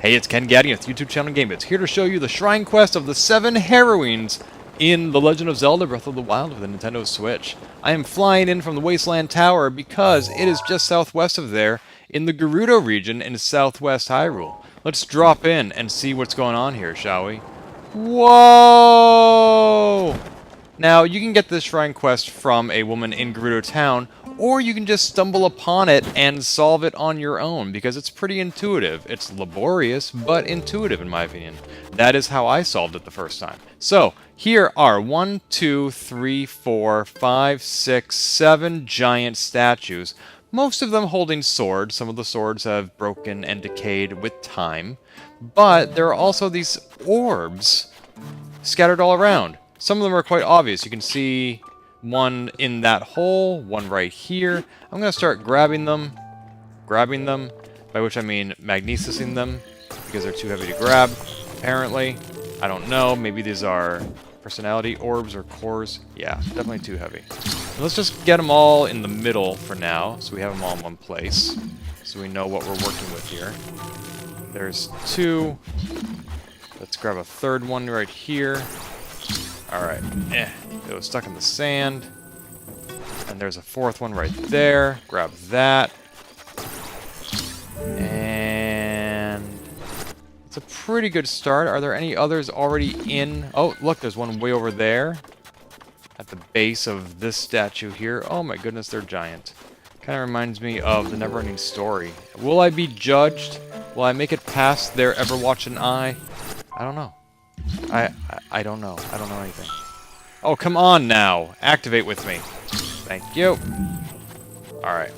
Hey, it's Ken Gagne of the YouTube channel Gamebits, here to show you the shrine quest of the 7 heroines in The Legend of Zelda Breath of the Wild for the Nintendo Switch. I am flying in from the Wasteland Tower because it is just southwest of there in the Gerudo region in southwest Hyrule. Let's drop in and see what's going on here, shall we? Whoa! Now, you can get this shrine quest from a woman in Gerudo Town, or you can just stumble upon it and solve it on your own, because it's pretty intuitive. It's laborious, but intuitive in my opinion. That is how I solved it the first time. So, here are 1, 2, 3, 4, 5, 6, 7 giant statues, most of them holding swords. Some of the swords have broken and decayed with time, but there are also these orbs scattered all around. Some of them are quite obvious. You can see one in that hole, one right here. I'm going to start grabbing them, by which I mean magnesising them, because they're too heavy to grab, apparently. I don't know, maybe these are personality orbs or cores. Yeah, definitely too heavy. And let's just get them all in the middle for now, so we have them all in one place, so we know what we're working with here. There's 2. Let's grab a third one right here. Alright, it was stuck in the sand. And there's a 4th one right there. Grab that. And it's a pretty good start. Are there any others already in? Oh, look, there's one way over there at the base of this statue here. Oh my goodness, they're giant. Kind of reminds me of the Neverending Story. Will I be judged? Will I make it past their ever-watching eye? I don't know. I don't know. I don't know anything. Oh, come on now. Activate with me. Thank you. Alright.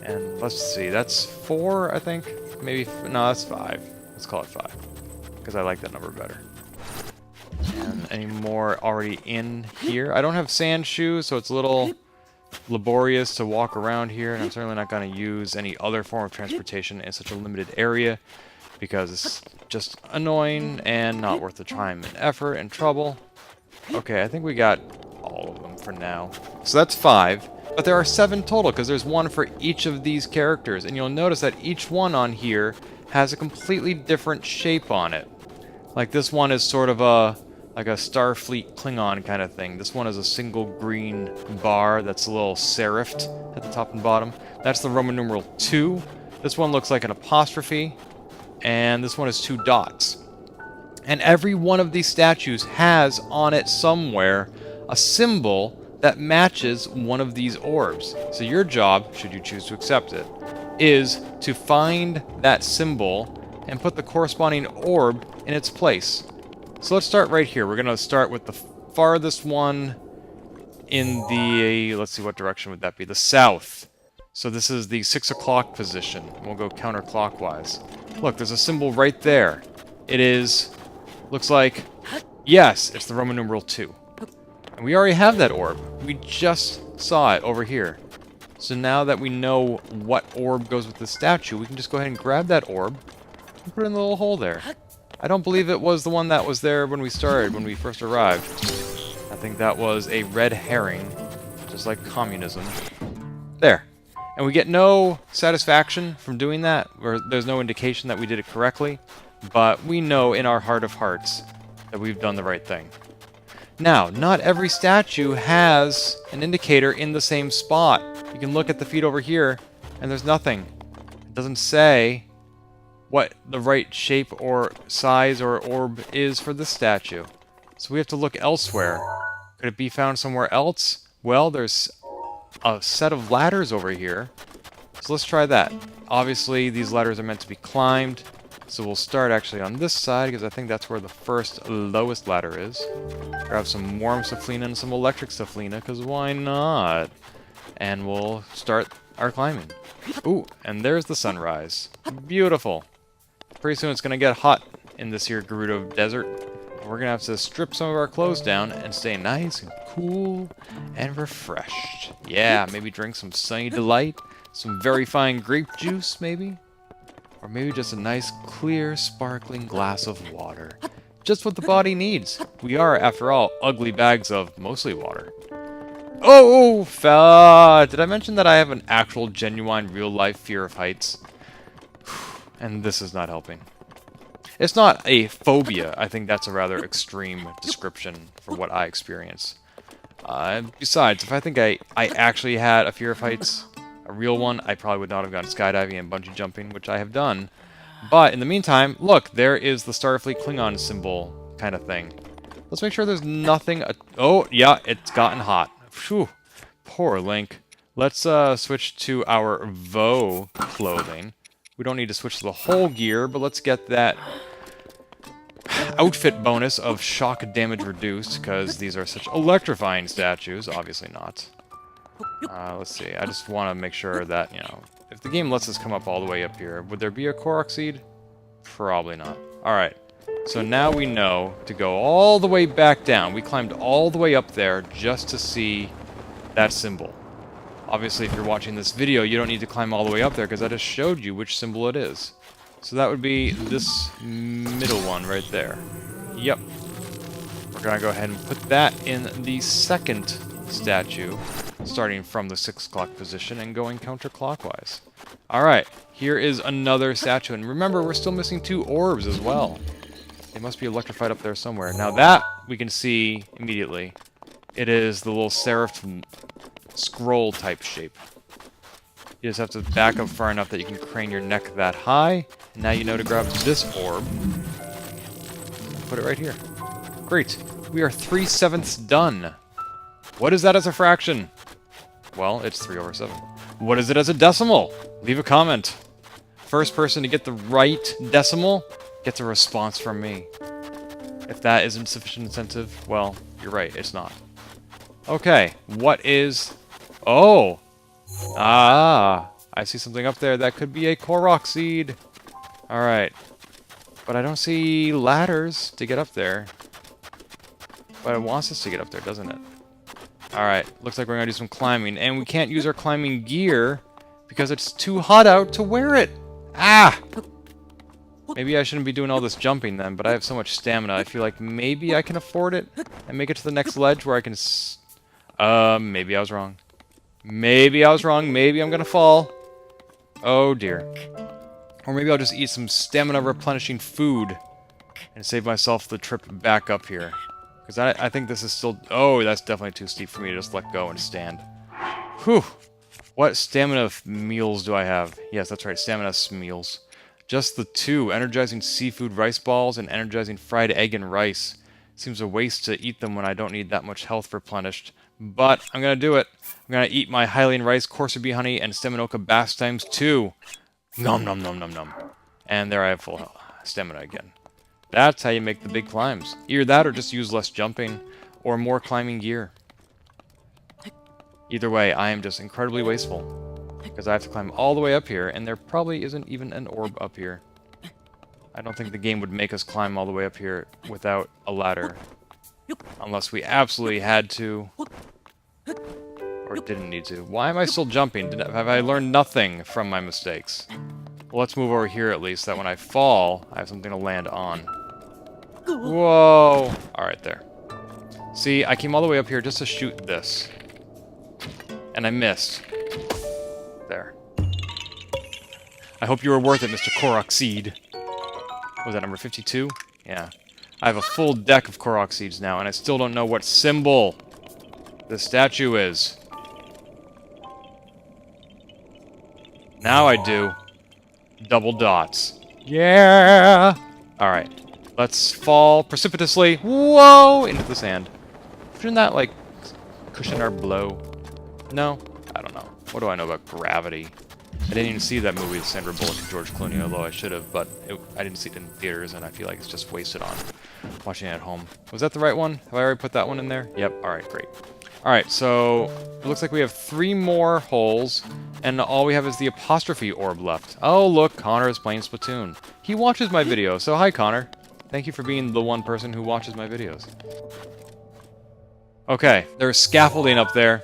And let's see. That's 4, I think. Maybe. No, that's 5. Let's call it 5. Because I like that number better. And any more already in here? I don't have sand shoes, so it's a little laborious to walk around here. And I'm certainly not going to use any other form of transportation in such a limited area, because it's just annoying and not worth the time and effort and trouble. Okay, I think we got all of them for now. So that's 5, but there are 7 total, because there's 1 for each of these characters. And you'll notice that each one on here has a completely different shape on it. Like this one is sort of like a Starfleet Klingon kind of thing. This one is a single green bar that's a little serifed at the top and bottom. That's the Roman numeral 2. This one looks like an apostrophe. And this one is 2 dots. And every one of these statues has on it somewhere a symbol that matches one of these orbs. So your job, should you choose to accept it, is to find that symbol and put the corresponding orb in its place. So let's start right here. We're going to start with the farthest one in the, let's see, what direction would that be? The south. So this is the 6 o'clock position. We'll go counterclockwise. Look, there's a symbol right there. It is, looks like, yes, it's the Roman numeral 2. And we already have that orb. We just saw it over here. So now that we know what orb goes with the statue, we can just go ahead and grab that orb and put it in the little hole there. I don't believe it was the one that was there when we started, when we first arrived. I think that was a red herring, just like communism. There. And we get no satisfaction from doing that, or there's no indication that we did it correctly, but we know in our heart of hearts that we've done the right thing. Now, not every statue has an indicator in the same spot. You can look at the feet over here, and there's nothing. It doesn't say what the right shape or size or orb is for this statue. So we have to look elsewhere. Could it be found somewhere else? Well, there's a set of ladders over here, so let's try that. Obviously these ladders are meant to be climbed, so we'll start actually on this side, because I think that's where the first lowest ladder is. Grab some warm Saflina and some electric Saflina, because why not? And we'll start our climbing. Ooh, and there's the sunrise. Beautiful. Pretty soon it's gonna get hot in this here Gerudo Desert. We're gonna have to strip some of our clothes down and stay nice and cool and refreshed. Yeah, maybe drink some Sunny Delight, some very fine grape juice, maybe? Or maybe just a nice, clear, sparkling glass of water. Just what the body needs. We are, after all, ugly bags of mostly water. Oh, fella! Did I mention that I have an actual, genuine, real-life fear of heights? And this is not helping. It's not a phobia. I think that's a rather extreme description for what I experience. Besides, if I think I actually had a fear of heights, a real one, I probably would not have gone skydiving and bungee jumping, which I have done. But in the meantime, look, there is the Starfleet Klingon symbol kind of thing. Let's make sure there's nothing... Oh, yeah, it's gotten hot. Phew. Poor Link. Let's switch to our Vo clothing. We don't need to switch to the whole gear, but let's get that outfit bonus of shock damage reduced, because these are such electrifying statues. Obviously not. Let's see. I just want to make sure that, you know, if the game lets us come up all the way up here, would there be a Korok seed? Probably not. Alright. So now we know to go all the way back down. We climbed all the way up there just to see that symbol. Obviously, if you're watching this video, you don't need to climb all the way up there, because I just showed you which symbol it is. So that would be this middle one right there. Yep. We're going to go ahead and put that in the second statue, starting from the 6 o'clock position and going counterclockwise. Alright, here is another statue. And remember, we're still missing 2 orbs as well. They must be electrified up there somewhere. Now that we can see immediately. It is the little serif scroll type shape. You just have to back up far enough that you can crane your neck that high. And now you know to grab this orb. Put it right here. Great. We are 3/7 done. What is that as a fraction? Well, it's 3/7. What is it as a decimal? Leave a comment. First person to get the right decimal gets a response from me. If that isn't sufficient incentive, well, you're right, it's not. Okay, what is... Oh! Ah! I see something up there that could be a Korok seed. Alright. But I don't see ladders to get up there. But it wants us to get up there, doesn't it? Alright, looks like we're gonna do some climbing. And we can't use our climbing gear because it's too hot out to wear it. Ah! Maybe I shouldn't be doing all this jumping then, but I have so much stamina, I feel like maybe I can afford it and make it to the next ledge where I can... maybe I was wrong. Maybe I was wrong. Maybe I'm gonna fall. Oh dear. Or maybe I'll just eat some stamina replenishing food and save myself the trip back up here. Because I think this is still... Oh, that's definitely too steep for me to just let go and stand. Whew. What stamina meals do I have? Yes, that's right. Stamina meals. Just the 2. Energizing seafood rice balls and energizing fried egg and rice. Seems a waste to eat them when I don't need that much health replenished. But I'm going to do it. I'm going to eat my Hylian rice, Corsa bee honey, and Staminoka bass times 2. Nom nom nom nom nom. And there I have full stamina again. That's how you make the big climbs. Either that or just use less jumping or more climbing gear. Either way, I am just incredibly wasteful. Because I have to climb all the way up here, and there probably isn't even an orb up here. I don't think the game would make us climb all the way up here without a ladder. Unless we absolutely had to. Or didn't need to. Why am I still jumping? Have I learned nothing from my mistakes? Well, let's move over here at least, that when I fall, I have something to land on. Whoa! Alright, there. See, I came all the way up here just to shoot this. And I missed. There. I hope you were worth it, Mr. Korok Seed. What was that, number 52? Yeah. I have a full deck of Korok Seeds now, and I still don't know what symbol the statue is. Now I do. Double dots. Yeah! Alright. Let's fall precipitously, whoa, into the sand. Shouldn't that, like, cushion our blow? No? I don't know. What do I know about gravity? I didn't even see that movie with Sandra Bullock and George Clooney, although I should have, but I didn't see it in theaters, and I feel like it's just wasted on watching it at home. Was that the right one? Have I already put that one in there? Yep, alright, great. Alright, so it looks like we have 3 more holes, and all we have is the apostrophe orb left. Oh, look, Connor is playing Splatoon. He watches my videos, so hi, Connor. Thank you for being the one person who watches my videos. Okay, there's scaffolding up there,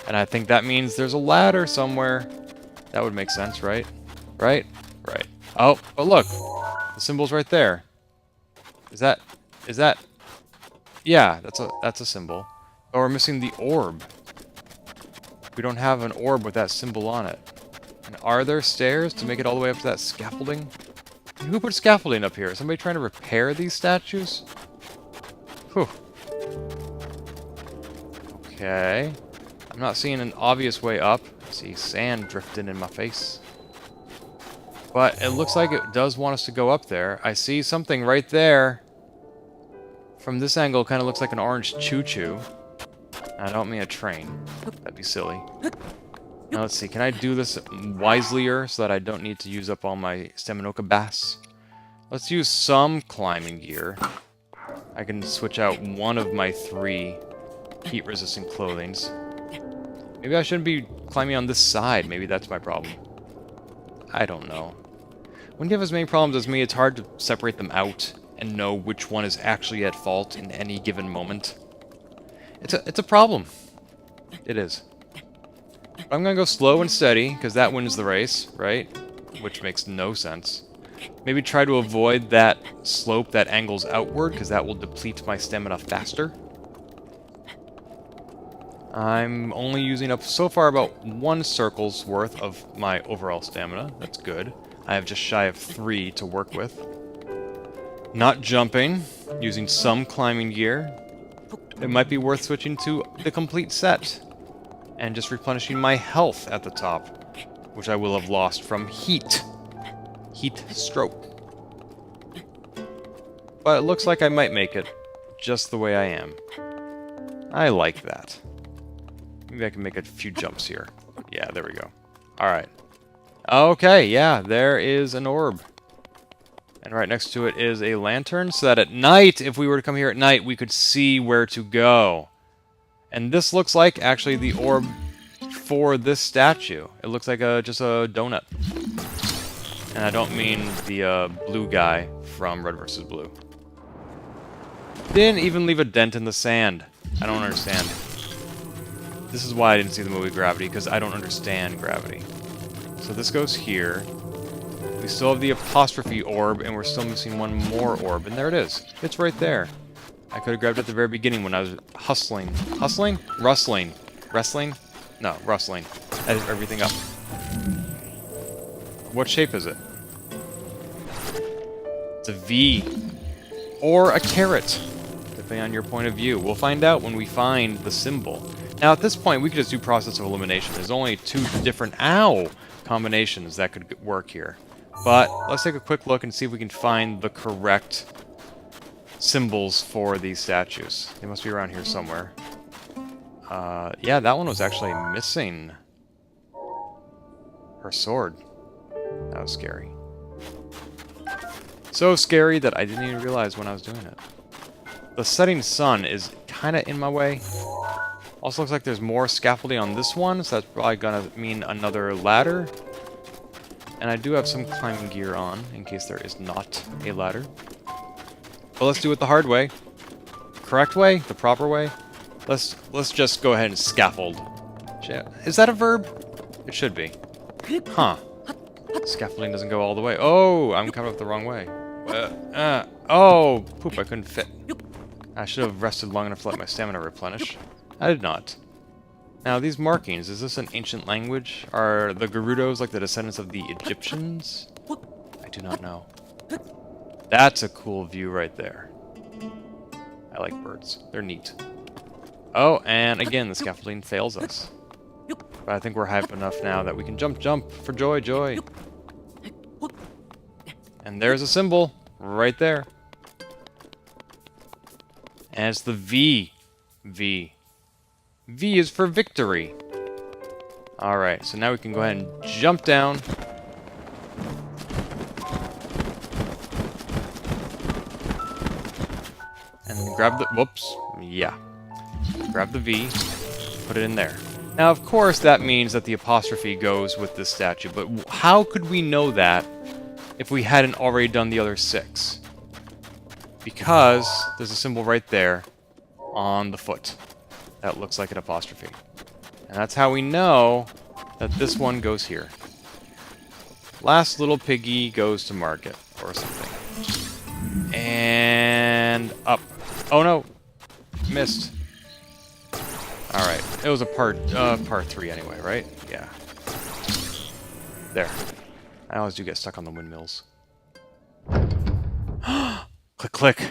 and I think that means there's a ladder somewhere. That would make sense, right? Right? Right. Oh, but look, the symbol's right there. Is that... Yeah, that's a symbol. Oh, we're missing the orb. We don't have an orb with that symbol on it. And are there stairs to make it all the way up to that scaffolding? And who put scaffolding up here? Is somebody trying to repair these statues? Whew. Okay. I'm not seeing an obvious way up. I see sand drifting in my face. But it looks like it does want us to go up there. I see something right there. From this angle, it kind of looks like an orange choo-choo. I don't mean a train. That'd be silly. Now let's see, can I do this wiselier so that I don't need to use up all my Staminoka Bass? Let's use some climbing gear. I can switch out one of my 3 heat-resistant clothings. Maybe I shouldn't be climbing on this side. Maybe that's my problem. I don't know. When you have as many problems as me, it's hard to separate them out and know which one is actually at fault in any given moment. It's a problem. It is. But I'm gonna go slow and steady, because that wins the race, right? Which makes no sense. Maybe try to avoid that slope that angles outward, because that will deplete my stamina faster. I'm only using up so far about 1 circle's worth of my overall stamina. That's good. I have just shy of 3 to work with. Not jumping, using some climbing gear. It might be worth switching to the complete set. And just replenishing my health at the top, which I will have lost from heat. Heat stroke. But it looks like I might make it just the way I am. I like that. Maybe I can make a few jumps here. Yeah, there we go. Alright. Okay, yeah, there is an orb. And right next to it is a lantern, so that at night, if we were to come here at night, we could see where to go. And this looks like, actually, the orb for this statue. It looks like just a donut. And I don't mean the blue guy from Red vs. Blue. Didn't even leave a dent in the sand. I don't understand. This is why I didn't see the movie Gravity, because I don't understand gravity. So this goes here. We still have the apostrophe orb, and we're still missing one more orb. And there it is. It's right there. I could have grabbed it at the very beginning when I was hustling. Hustling? Rustling. Wrestling? No, rustling. Everything up. What shape is it? It's a V. Or a carrot. Depending on your point of view. We'll find out when we find the symbol. Now, at this point, we could just do process of elimination. There's only 2 different, combinations that could work here. But let's take a quick look and see if we can find the correct symbols for these statues. They must be around here somewhere. Yeah, that one was actually missing her sword. That was scary. So scary that I didn't even realize when I was doing it. The setting sun is kind of in my way. Also looks like there's more scaffolding on this one, so that's probably gonna mean another ladder. And I do have some climbing gear on, in case there is not a ladder. But let's do it the hard way. Correct way? The proper way? Let's just go ahead and scaffold. Is that a verb? It should be. Huh. Scaffolding doesn't go all the way. Oh, I'm coming up the wrong way. Oh, poop, I couldn't fit. I should have rested long enough to let my stamina replenish. I did not. Now, these markings, is this an ancient language? Are the Gerudos like the descendants of the Egyptians? I do not know. That's a cool view right there. I like birds. They're neat. Oh, and again, the scaffolding fails us. But I think we're hype enough now that we can jump for joy. And there's a symbol right there. And it's the V. V. V is for victory. Alright, so now we can go ahead and jump down. And grab the... Whoops. Yeah. Grab the V. Put it in there. Now, of course, that means that the apostrophe goes with this statue. But how could we know that if we hadn't already done the other 6? Because there's a symbol right there on the foot that looks like an apostrophe. And that's how we know that this one goes here. Last little piggy goes to market, or something. And up. Oh no! Missed. Alright, it was a part 3 anyway, right? Yeah. There. I always do get stuck on the windmills. Click, click.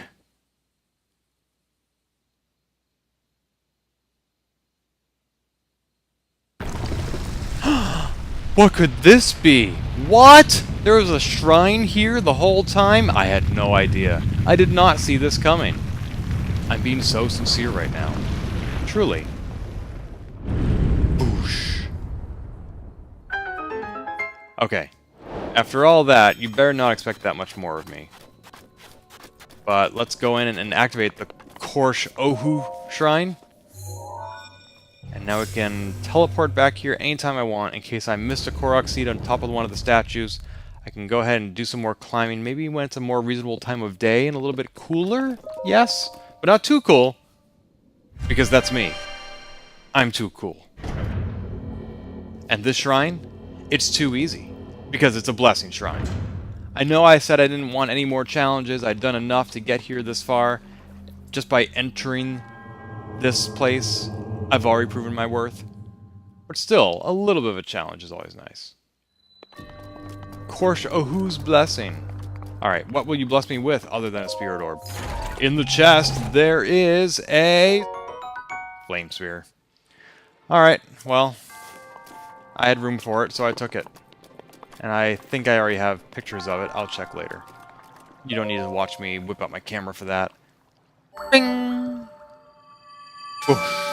What could this be? What? There was a shrine here the whole time? I had no idea. I did not see this coming. I'm being so sincere right now. Truly. Boosh. Okay. After all that, you better not expect that much more of me. But let's go in and activate the Korsh Ohu Shrine. And now we can teleport back here anytime I want in case I missed a Korok seed on top of one of the statues. I can go ahead and do some more climbing, maybe when it's a more reasonable time of day and a little bit cooler, yes? But not too cool, because that's me. I'm too cool. And this shrine, it's too easy, because it's a blessing shrine. I know I said I didn't want any more challenges, I'd done enough to get here this far. Just by entering this place, I've already proven my worth. But still, a little bit of a challenge is always nice. Korsh Ohu's Blessing. Alright, what will you bless me with other than a Spirit Orb? In the chest, there is a Flame Sphere. Alright, well, I had room for it, so I took it. And I think I already have pictures of it. I'll check later. You don't need to watch me whip out my camera for that. Bing! Oof.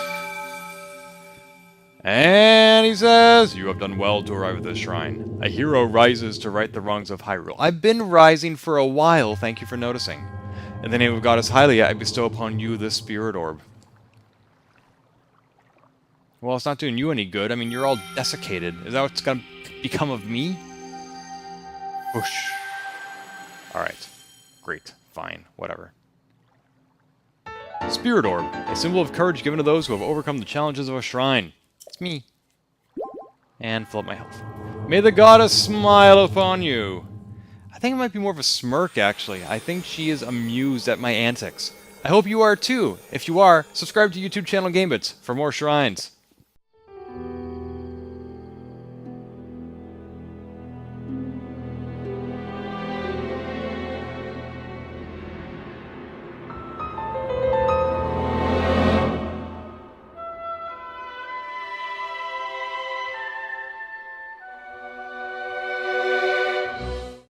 And he says, "You have done well to arrive at this shrine. A hero rises to right the wrongs of Hyrule." I've been rising for a while, thank you for noticing. In the name of Goddess Hylia, I bestow upon you this Spirit Orb. Well, it's not doing you any good. I mean, you're all desiccated. Is that what's gonna become of me? Whoosh. Alright. Great. Fine. Whatever. Spirit Orb. A symbol of courage given to those who have overcome the challenges of a shrine. It's me. And fill up my health. May the goddess smile upon you. I think it might be more of a smirk, actually. I think she is amused at my antics. I hope you are too. If you are, subscribe to YouTube channel Gamebits for more shrines.